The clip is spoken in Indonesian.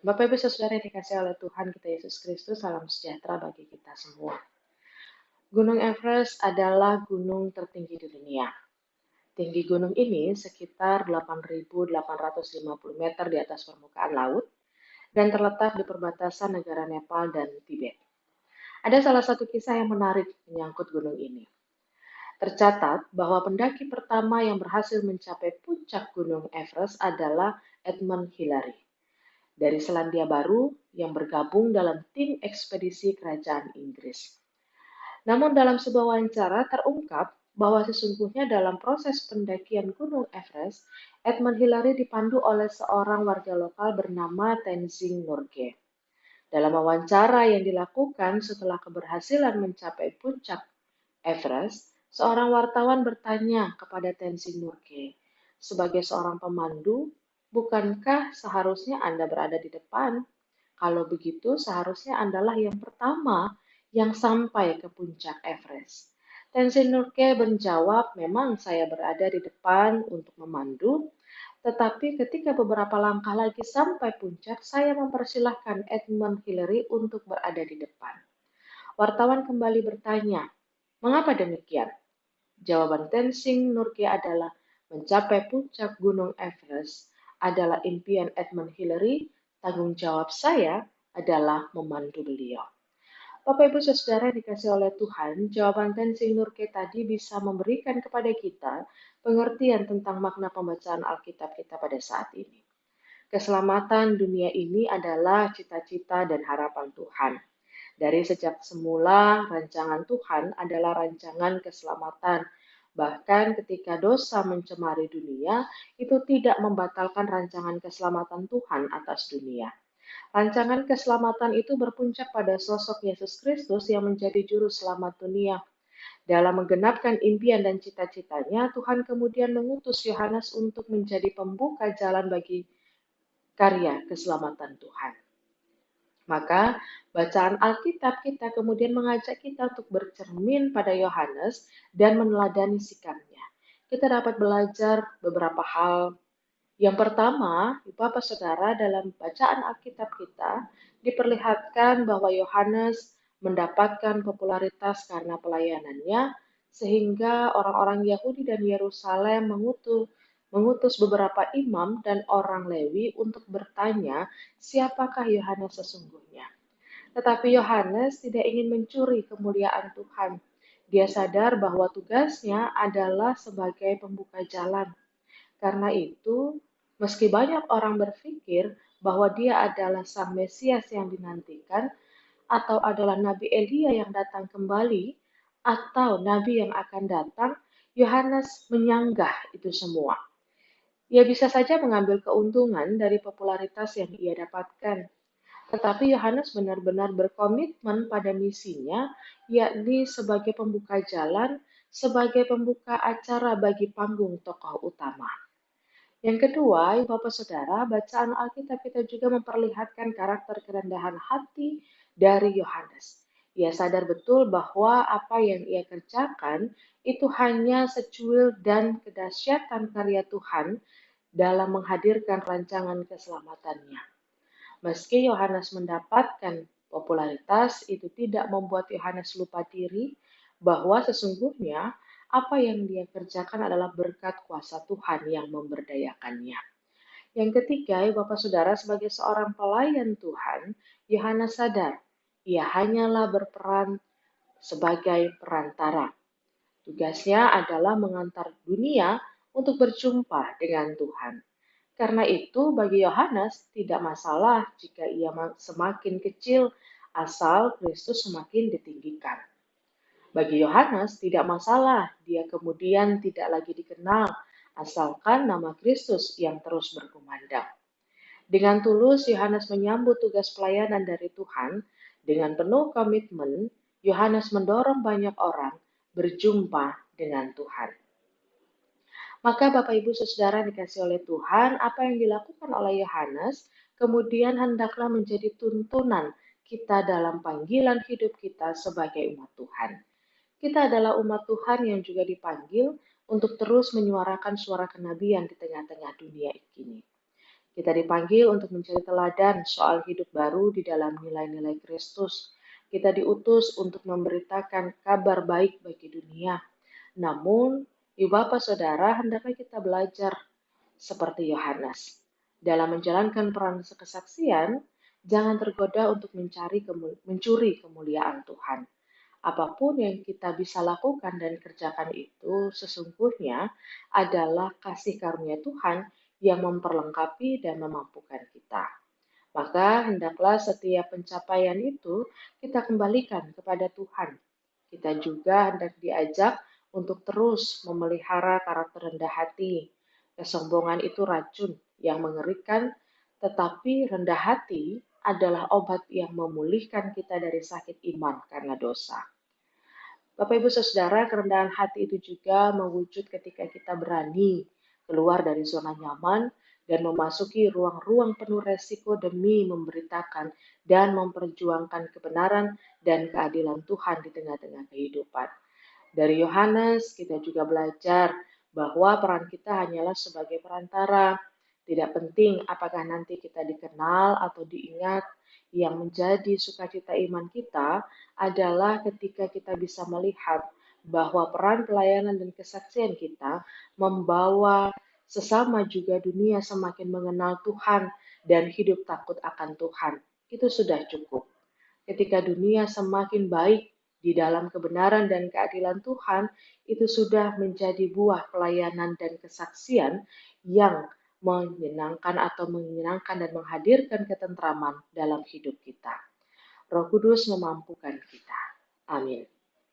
Bapak Ibu Saudara yang dikasih oleh Tuhan kita Yesus Kristus, salam sejahtera bagi kita semua. Gunung Everest adalah gunung tertinggi di dunia. Tinggi gunung ini sekitar 8.850 meter di atas permukaan laut dan terletak di perbatasan negara Nepal dan Tibet. Ada salah satu kisah yang menarik menyangkut gunung ini. Tercatat bahwa pendaki pertama yang berhasil mencapai puncak gunung Everest adalah Edmund Hillary dari Selandia Baru yang bergabung dalam tim ekspedisi kerajaan Inggris. Namun dalam sebuah wawancara terungkap bahwa sesungguhnya dalam proses pendakian Gunung Everest, Edmund Hillary dipandu oleh seorang warga lokal bernama Tenzing Norgay. Dalam wawancara yang dilakukan setelah keberhasilan mencapai puncak Everest, seorang wartawan bertanya kepada Tenzing Norgay, sebagai seorang pemandu, bukankah seharusnya Anda berada di depan? Kalau begitu, seharusnya Andalah yang pertama yang sampai ke puncak Everest. Tenzin Norgay menjawab, memang saya berada di depan untuk memandu, tetapi ketika beberapa langkah lagi sampai puncak, saya mempersilahkan Edmund Hillary untuk berada di depan. Wartawan kembali bertanya, mengapa demikian? Jawaban Tenzing Norgay adalah mencapai puncak Gunung Everest adalah impian Edmund Hillary, tanggung jawab saya adalah memandu beliau. Bapak Ibu Saudara yang dikasih oleh Tuhan, jawaban Tenzing Norgay tadi bisa memberikan kepada kita pengertian tentang makna pembacaan Alkitab kita pada saat ini. Keselamatan dunia ini adalah cita-cita dan harapan Tuhan. Dari sejak semula, rancangan Tuhan adalah rancangan keselamatan. Bahkan ketika dosa mencemari dunia, itu tidak membatalkan rancangan keselamatan Tuhan atas dunia. Rancangan keselamatan itu berpuncak pada sosok Yesus Kristus yang menjadi juru selamat dunia. Dalam menggenapkan impian dan cita-citanya, Tuhan kemudian mengutus Yohanes untuk menjadi pembuka jalan bagi karya keselamatan Tuhan. Maka bacaan Alkitab kita kemudian mengajak kita untuk bercermin pada Yohanes dan meneladani sikapnya. Kita dapat belajar beberapa hal. Yang pertama, Bapak Saudara, dalam bacaan Alkitab kita diperlihatkan bahwa Yohanes mendapatkan popularitas karena pelayanannya, sehingga orang-orang Yahudi dan Yerusalem mengutus beberapa imam dan orang Lewi untuk bertanya siapakah Yohanes sesungguhnya. Tetapi Yohanes tidak ingin mencuri kemuliaan Tuhan. Dia sadar bahwa tugasnya adalah sebagai pembuka jalan. Karena itu, meski banyak orang berpikir bahwa dia adalah sang Mesias yang dinantikan, atau adalah Nabi Elia yang datang kembali, atau Nabi yang akan datang, Yohanes menyanggah itu semua. Ia bisa saja mengambil keuntungan dari popularitas yang ia dapatkan. Tetapi Yohanes benar-benar berkomitmen pada misinya, yakni sebagai pembuka jalan, sebagai pembuka acara bagi panggung tokoh utama. Yang kedua, Bapak Saudara, bacaan Alkitab kita juga memperlihatkan karakter kerendahan hati dari Yohanes. Ia sadar betul bahwa apa yang ia kerjakan itu hanya secuil dan kedahsyatan karya Tuhan dalam menghadirkan rancangan keselamatannya. Meski Yohanes mendapatkan popularitas, itu tidak membuat Yohanes lupa diri bahwa sesungguhnya apa yang dia kerjakan adalah berkat kuasa Tuhan yang memberdayakannya. Yang ketiga, Bapak Saudara, sebagai seorang pelayan Tuhan, Yohanes sadar ia hanyalah berperan sebagai perantara. Tugasnya adalah mengantar dunia untuk berjumpa dengan Tuhan. Karena itu, bagi Yohanes tidak masalah jika ia semakin kecil asal Kristus semakin ditinggikan. Bagi Yohanes tidak masalah dia kemudian tidak lagi dikenal asalkan nama Kristus yang terus berkumandang. Dengan tulus Yohanes menyambut tugas pelayanan dari Tuhan, dengan penuh komitmen Yohanes mendorong banyak orang berjumpa dengan Tuhan. Maka Bapak Ibu Saudara dikasih oleh Tuhan, apa yang dilakukan oleh Yohanes kemudian hendaklah menjadi tuntunan kita dalam panggilan hidup kita sebagai umat Tuhan. Kita adalah umat Tuhan yang juga dipanggil untuk terus menyuarakan suara kenabian di tengah-tengah dunia ini. Kita dipanggil untuk mencari teladan soal hidup baru di dalam nilai-nilai Kristus. Kita diutus untuk memberitakan kabar baik bagi dunia. Namun, Ibu Bapak Saudara, hendaknya kita belajar seperti Yohanes. Dalam menjalankan peran kesaksian, jangan tergoda untuk mencuri kemuliaan Tuhan. Apapun yang kita bisa lakukan dan kerjakan itu sesungguhnya adalah kasih karunia Tuhan yang memperlengkapi dan memampukan kita. Maka hendaklah setiap pencapaian itu kita kembalikan kepada Tuhan. Kita juga hendak diajak untuk terus memelihara karakter rendah hati. Kesombongan itu racun yang mengerikan, tetapi rendah hati adalah obat yang memulihkan kita dari sakit iman karena dosa. Bapak Ibu Saudara, kerendahan hati itu juga mewujud ketika kita berani keluar dari zona nyaman dan memasuki ruang-ruang penuh resiko demi memberitakan dan memperjuangkan kebenaran dan keadilan Tuhan di tengah-tengah kehidupan. Dari Yohanes, kita juga belajar bahwa peran kita hanyalah sebagai perantara. Tidak penting apakah nanti kita dikenal atau diingat, yang menjadi sukacita iman kita adalah ketika kita bisa melihat bahwa peran pelayanan dan kesaksian kita membawa sesama juga dunia semakin mengenal Tuhan dan hidup takut akan Tuhan. Itu sudah cukup. Ketika dunia semakin baik di dalam kebenaran dan keadilan Tuhan, itu sudah menjadi buah pelayanan dan kesaksian yang menyenangkan dan menghadirkan ketentraman dalam hidup kita. Roh Kudus memampukan kita. Amin.